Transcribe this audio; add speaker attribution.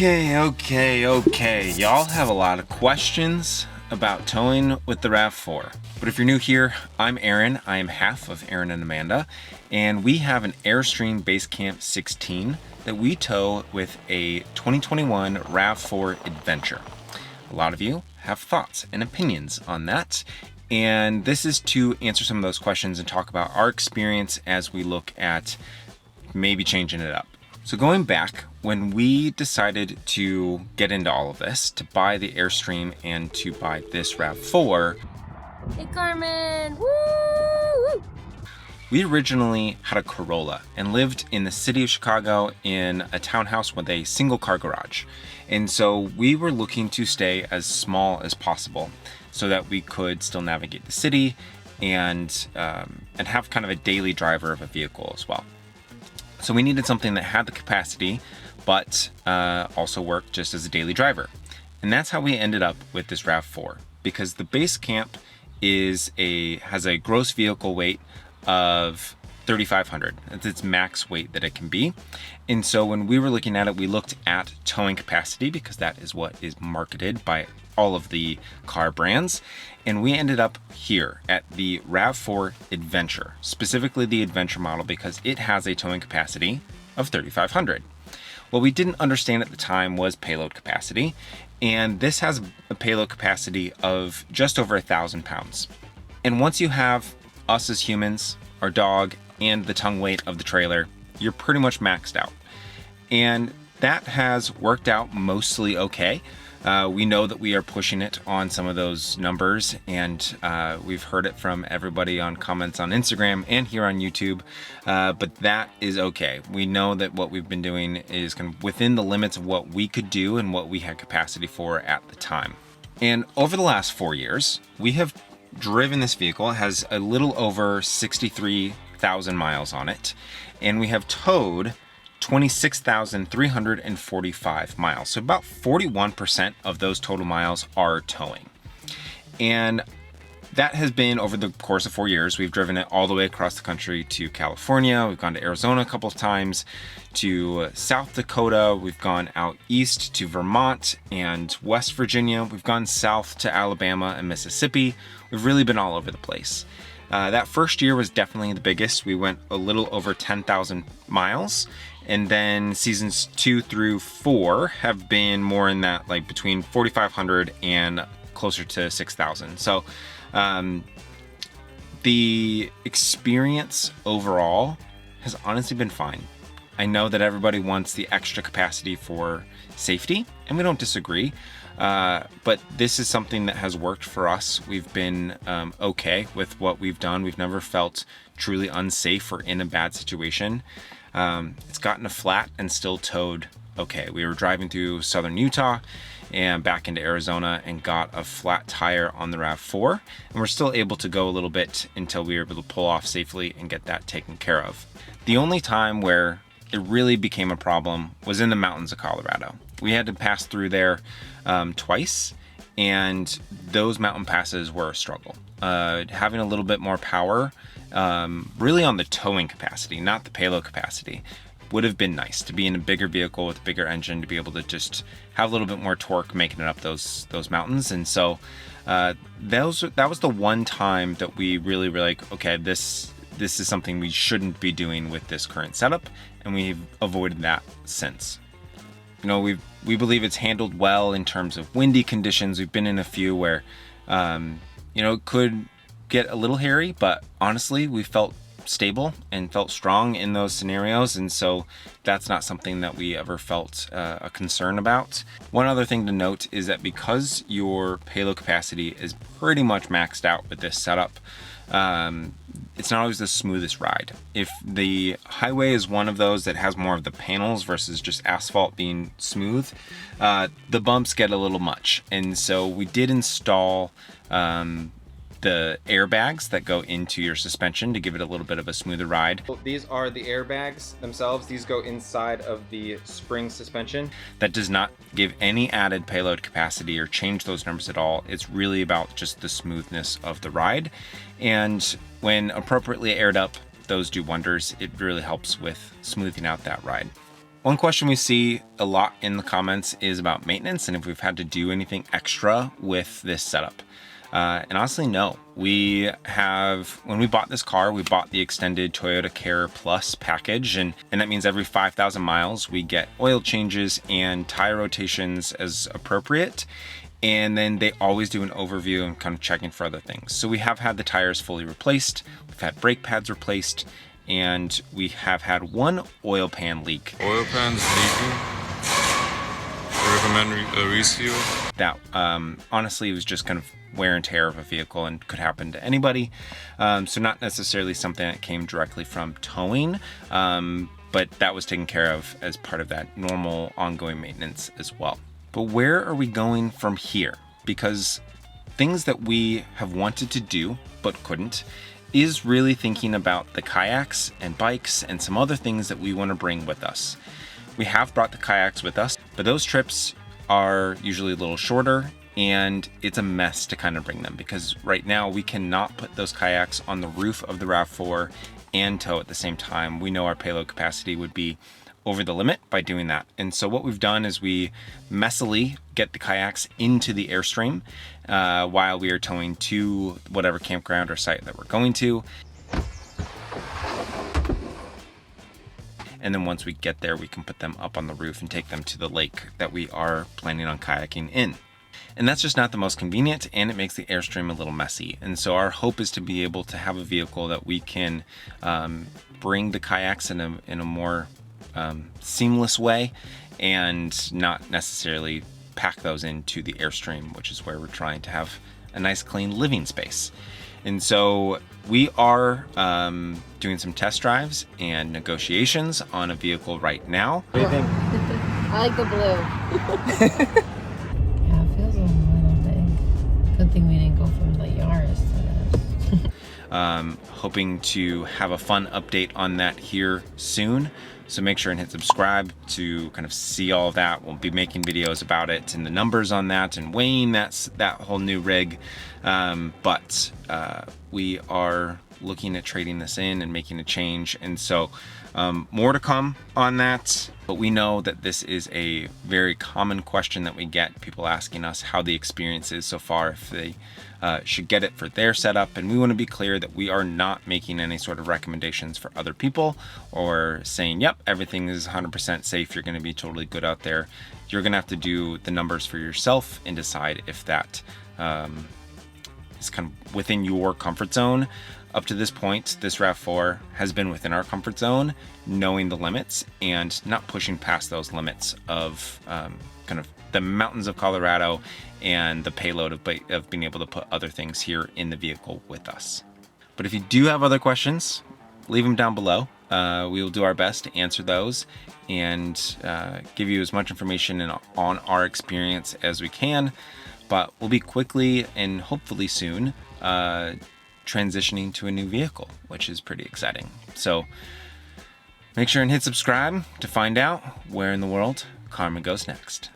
Speaker 1: Okay. Y'all have a lot of questions about towing with the RAV4. But if you're new here, I'm Aaron. I am half of Aaron and Amanda, and we have an Airstream Basecamp 16 that we tow with a 2021 RAV4 Adventure. A lot of you have thoughts and opinions on that, and this is to answer some of those questions and talk about our experience as we look at maybe changing it up. So going back, when we decided to get into all of this, to buy the Airstream and to buy this RAV4,
Speaker 2: hey Carmen, woo!
Speaker 1: We originally had a Corolla and lived in the city of Chicago in a townhouse with a single car garage. And so we were looking to stay as small as possible so that we could still navigate the city and have kind of a daily driver of a vehicle as well. So we needed something that had the capacity, but also worked just as a daily driver. And that's how we ended up with this RAV4, because the Basecamp has a gross vehicle weight of 3,500. That's its max weight that it can be. And so when we were looking at it, we looked at towing capacity, because that is what is marketed by all of the car brands. And we ended up here at the RAV4 Adventure, specifically the Adventure model, because it has a towing capacity of 3,500. What we didn't understand at the time was payload capacity, and this has a payload capacity of just over 1,000 pounds. And once you have us as humans, our dog, and the tongue weight of the trailer, you're pretty much maxed out. And that has worked out mostly okay. We know that we are pushing it on some of those numbers, and we've heard it from everybody on comments on Instagram and here on YouTube, but that is okay. We know that what we've been doing is kind of within the limits of what we could do and what we had capacity for at the time. And over the last 4 years, we have driven this vehicle. It has a little over 63,000 miles on it, and we have towed 26,345 miles. So about 41% of those total miles are towing. And that has been over the course of 4 years. We've driven it all the way across the country to California. We've gone to Arizona a couple of times, to South Dakota. We've gone out east to Vermont and West Virginia. We've gone south to Alabama and Mississippi. We've really been all over the place. That first year was definitely the biggest. We went a little over 10,000 miles. And then seasons 2 through 4 have been more in that, like between 4,500 and closer to 6,000. So the experience overall has honestly been fine. I know that everybody wants the extra capacity for safety, and we don't disagree. But this is something that has worked for us. We've been okay with what we've done. We've never felt truly unsafe or in a bad situation. It's gotten a flat and still towed okay. We were driving through southern Utah and back into Arizona and got a flat tire on the RAV4, and we're still able to go a little bit until we were able to pull off safely and get that taken care of. The only time where it really became a problem was in the mountains of Colorado. We had to pass through there twice, and those mountain passes were a struggle. Having a little bit more power, really on the towing capacity, not the payload capacity, would have been nice to be in a bigger vehicle with a bigger engine to be able to just have a little bit more torque making it up those mountains. And so that was the one time that we really were like, okay, this is something we shouldn't be doing with this current setup, and we've avoided that since. You know, we believe it's handled well in terms of windy conditions. We've been in a few where it could get a little hairy, but honestly, we felt stable and felt strong in those scenarios, and so that's not something that we ever felt a concern about. One other thing to note is that because your payload capacity is pretty much maxed out with this setup, it's not always the smoothest ride. If the highway is one of those that has more of the panels versus just asphalt being smooth, the bumps get a little much. And so we did install the airbags that go into your suspension to give it a little bit of a smoother ride. These are the airbags themselves. These go inside of the spring suspension. That does not give any added payload capacity or change those numbers at all. It's really about just the smoothness of the ride. And when appropriately aired up, those do wonders. It really helps with smoothing out that ride. One question we see a lot in the comments is about maintenance and if we've had to do anything extra with this setup. And honestly, no. When we bought this car, we bought the extended Toyota Care Plus package, and that means every 5,000 miles we get oil changes and tire rotations as appropriate. And then they always do an overview and kind of checking for other things. So we have had the tires fully replaced, we've had brake pads replaced, and we have had one oil pan leak.
Speaker 3: Oil pan's leaking. I recommend a reseal.
Speaker 1: That honestly was just kind of wear and tear of a vehicle and could happen to anybody. So not necessarily something that came directly from towing, but that was taken care of as part of that normal ongoing maintenance as well. But where are we going from here? Because things that we have wanted to do but couldn't is really thinking about the kayaks and bikes and some other things that we want to bring with us. We have brought the kayaks with us, but those trips are usually a little shorter and it's a mess to kind of bring them because right now we cannot put those kayaks on the roof of the RAV4 and tow at the same time. We know our payload capacity would be over the limit by doing that. And so what we've done is we messily get the kayaks into the Airstream while we are towing to whatever campground or site that we're going to. And then once we get there, we can put them up on the roof and take them to the lake that we are planning on kayaking in. And that's just not the most convenient, and it makes the Airstream a little messy. And so our hope is to be able to have a vehicle that we can bring the kayaks in a more seamless way and not necessarily pack those into the Airstream, which is where we're trying to have a nice clean living space. And so we are doing some test drives and negotiations on a vehicle right now. What do you think?
Speaker 2: I like the blue.
Speaker 4: Yeah, it feels a little big. Good thing we didn't go for the Yaris to this.
Speaker 1: Hoping to have a fun update on that here soon. So make sure and hit subscribe to kind of see all of that. We'll be making videos about it and the numbers on that and weighing that whole new rig. But we are looking at trading this in and making a change. And so more to come on that. But we know that this is a very common question that we get, people asking us how the experience is so far, if they should get it for their setup. And we want to be clear that we are not making any sort of recommendations for other people or saying, yep, everything is 100% safe, you're going to be totally good out there. You're going to have to do the numbers for yourself and decide if that is kind of within your comfort zone. Up to this point, this RAV4 has been within our comfort zone, knowing the limits and not pushing past those limits of kind of the mountains of Colorado and the payload of being able to put other things here in the vehicle with us. But if you do have other questions, leave them down below. We will do our best to answer those and give you as much information on our experience as we can. But we'll be quickly and hopefully soon transitioning to a new vehicle, which is pretty exciting. So make sure and hit subscribe to find out where in the world Carmen goes next.